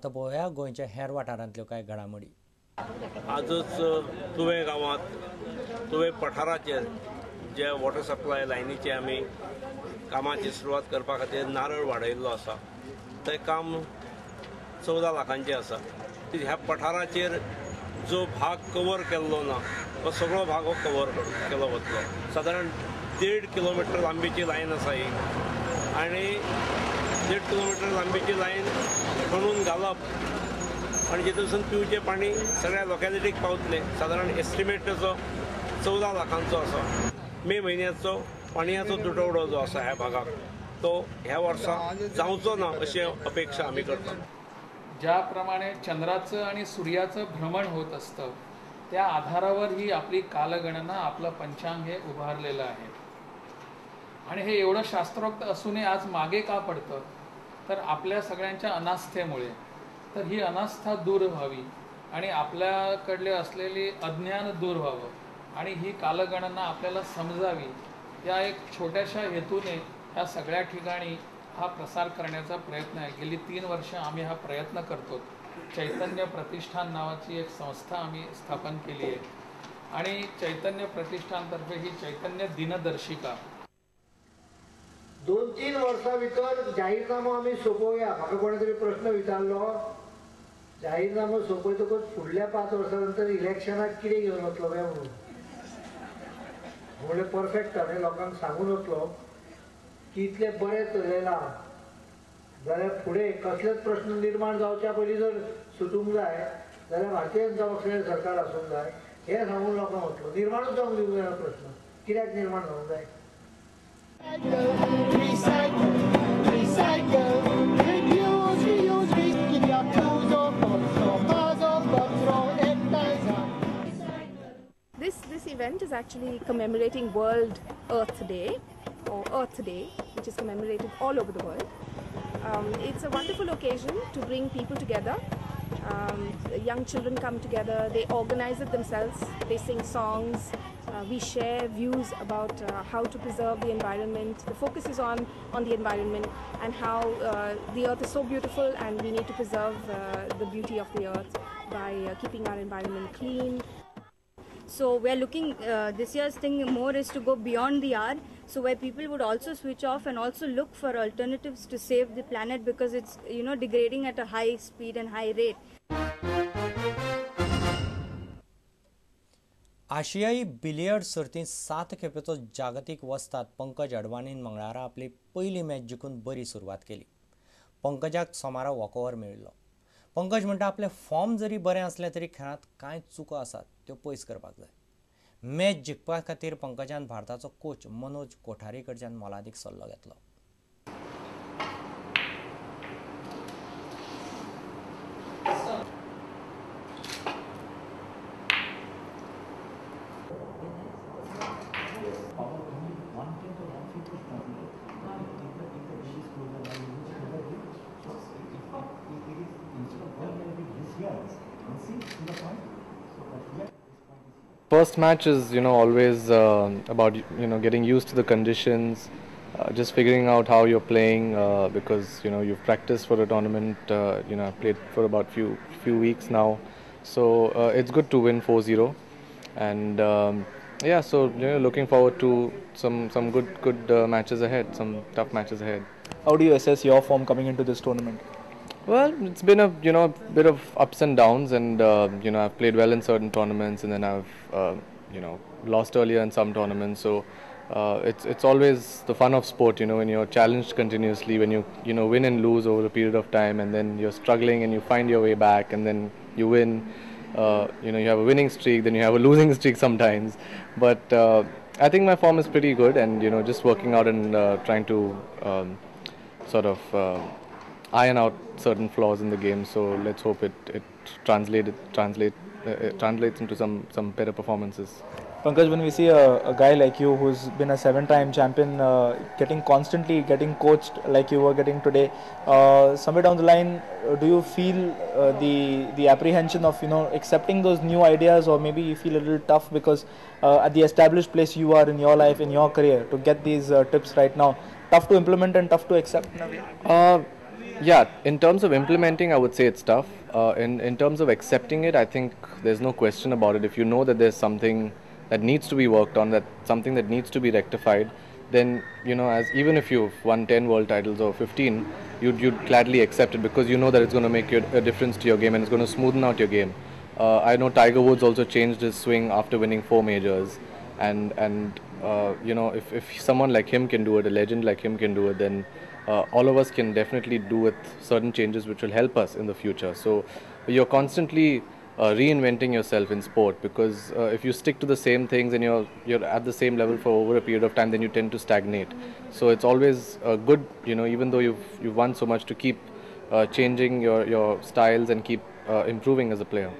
आतां पळोवया गोंयच्या हेर वाठारांतल्यो कांय घडामोडी. आजच तुवें गांवांत तुवें पठाराचेर जे वॉटर सप्लाय लायनीचे आमी कामाची सुरवात करपा खातीर नारळ वाडयल्लो आसा. तें काम 14 लाखांचें आसा. ह्या पठाराचेर जो भाग कवर केल्लो ना तो सगळो भाग हो कवर केलो वतलो. सादारण 1.5 किलोमीटर लांबीची लायन आसा ही आनी 1.5 किलोमीटर लांबीची लायन खणून घालप आनी जेतून पिवचें पाणी सगळ्या लोकॅलिटीक पावतलें. सादारण एस्टिमेट ताचो 14 लाखांचो आसा. मे म्हयन्याचो पाणयाचो तुटवडो जो आसा ह्या भागाक तो ह्या वर्सा जावचो ना अशी अपेक्षा आमी करतात. ज्या प्रमाणे चंद्राचं आणि सूर्याचं भ्रमण होत असतं त्या आधारावर ही आपली कालगणना आपलं पंचांग हे उभारलेलं आहे. आणि हे एवढं शास्त्रोक्त असूनही आज मागे का पडतं तर आपल्या सगळ्यांच्या अनास्थेमुळे. तर ही अनास्था दूर व्हावी आणि आपल्याकडले असलेली अज्ञान दूर व्हावं आणि ही कालगणना आपल्याला समजावी या एक छोट्याशा हेतूने ह्या सगळ्या ठिकाणी हा प्रसार करण्याचा प्रयत्न आहे. गेली 3 वर्ष आम्ही हा प्रयत्न करतो. चैतन्य प्रतिष्ठान नावाची एक संस्था आम्ही स्थापन केली आहे आणि चैतन्य प्रतिष्ठानतर्फे ही चैतन्य दिनदर्शिका 2-3 वर्सां भितर जाहीरनामो आमी सोंपोवया. म्हाका कोणे तरी प्रश्न विचारलो जाहीरनामो सोंपयतकच फुडल्या 5 वर्सां नंतर इलेक्शनाक कितें घेवन वतलो काय म्हणून. म्हणलें परफेक्ट हांवें लोकांक सांगून वतलो की इतले बरें चलयलां जाल्यार फुडें कसलेच प्रश्न निर्माण जावच्या पयलीं जर सुटूंक जाय जाल्यार भारतीय जनता पक्षाचें सरकार आसूंक जाय हें सांगून लोकांक वतलो. निर्माणूच जावंक दिवंक जाय प्रश्न कित्याक निर्माण जावंक जाय. This event is actually commemorating World Earth Day, or Earth Day, which is commemorated all over the world. It's a wonderful occasion to bring people together. Young children come together, they organize it themselves, they sing songs, we share views about how to preserve the environment. The focus is on the environment and how the earth is so beautiful and we need to preserve the beauty of the earth by keeping our environment clean. So we're looking, this year's thing more is to go beyond the hour, so where people would also switch off and also look for alternatives to save the planet because it's, you know, degrading at a high speed and high rate. आशियाई billiard सर्तींत 7 खेपेचो जागतीक वस्ताद पंकज अडवाणीन मंगळारा आपली पयली match जिखून बरी सुरवात केली. पंकजाक सोमारा वॉकओव्हर मेळिल्लो. पंकज म्हणटा आपले फॉर्म जरी बरें असलें तरी खेळांत कांय चुको आसात त्यो पयस करपाक जाय. मॅच जिखपा खातीर पंकजान भारताचो कोच मनोज कोठारी कडच्यान मोलादीक सल्लो घेतलो. First match is, you know, always about, you know, getting used to the conditions, just figuring out how you're playing because, you know, you've practiced for a tournament, you know, I've played for about few weeks now, so it's good to win 4-0 and yeah, so, you know, looking forward to some good matches ahead, some tough matches ahead. How do you assess your form coming into this tournament? Well, it's been a, you know, bit of ups and downs, and you know, I've played well in certain tournaments, and then I've you know, lost earlier in some tournaments. So it's always the fun of sport, you know, when you're challenged continuously, when you know, win and lose over a period of time, and then you're struggling and you find your way back, and then you win. You know, you have a winning streak, then you have a losing streak sometimes. But I think my form is pretty good, and you know, just working out and trying to sort of iron out certain flaws in the game. So let's hope it translates into some better performances. Pankaj, when we see a guy like you who's been a 7-time champion getting coached like you were getting today, somewhere down the line, do you feel the apprehension of, you know, accepting those new ideas, or maybe you feel a little tough because at the established place you are in your life, in your career, to get these tips right now, tough to implement and tough to accept in a way? Yeah, in terms of implementing, I would say it's tough. In terms of accepting it, I think there's no question about it. If you know that there's something that needs to be worked on, that something that needs to be rectified, then as even if you've won 10 world titles or 15, you'd gladly accept it because you know that it's going to make a difference to your game and it's going to smoothen out your game. I know Tiger Woods also changed his swing after winning 4 majors, and if someone like him can do it, a legend like him can do it, then all of us can definitely do with certain changes which will help us in the future. So you're constantly reinventing yourself in sport because if you stick to the same things and you're at the same level for over a period of time, then you tend to stagnate. So it's always good, even though you've won so much, to keep changing your styles and keep improving as a player.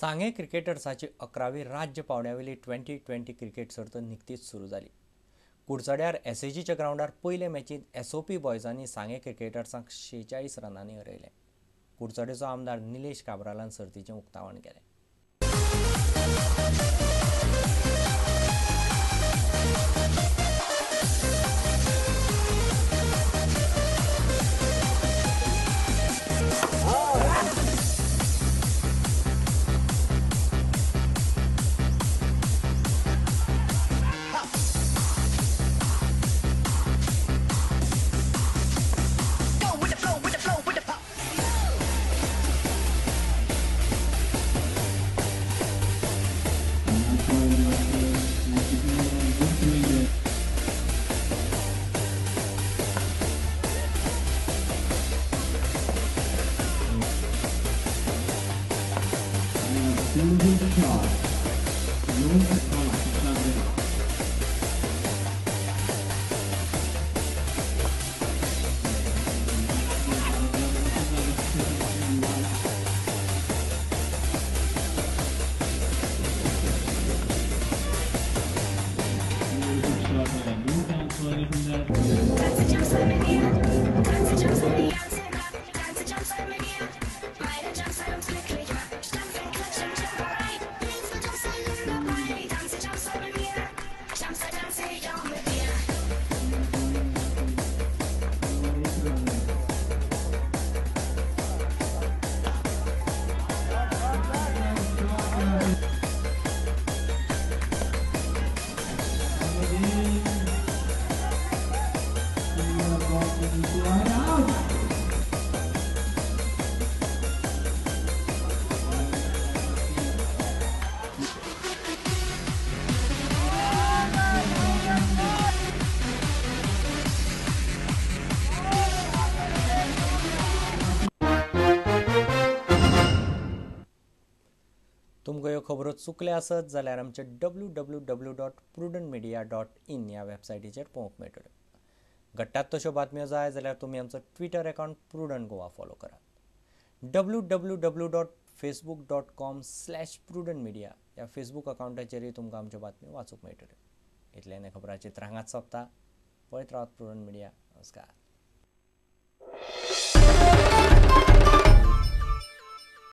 सांगे क्रिकेटर्साची 11वी राज्य पावंड्यावेली 2020 cricket सर्त निकतीच सुरू जाली. कुडचड्यार एसएजीच्या ग्राउंडार पयले मॅचींत SOP बॉयजांनी सांगे क्रिकेटर्सांक 46 रनांनी हरयले. कुडचडेचो आमदार निलेश काब्रालान सर्तीचें उक्तावण केलें. तुमकां ह्यो खबरो चुकल्या आसत जाल्यार आमचे www.prudentmedia.in ह्या वेबसायटीचेर पळोवंक मेळटल्यो. घडटात तश्यो बातम्यो जाय जाल्यार तुमी आमचो Twitter account Prudent Goa follow करात. www.facebook.com/prudentmedia ह्या फेसबूक अकावंटाचेरय तुमकां आमच्यो बातम्यो वाचूंक मेळटल्यो. इतल्यान खबरांची हांगाच सोंपता. पळयत रावत प्रुडंट मिडिया. नमस्कार.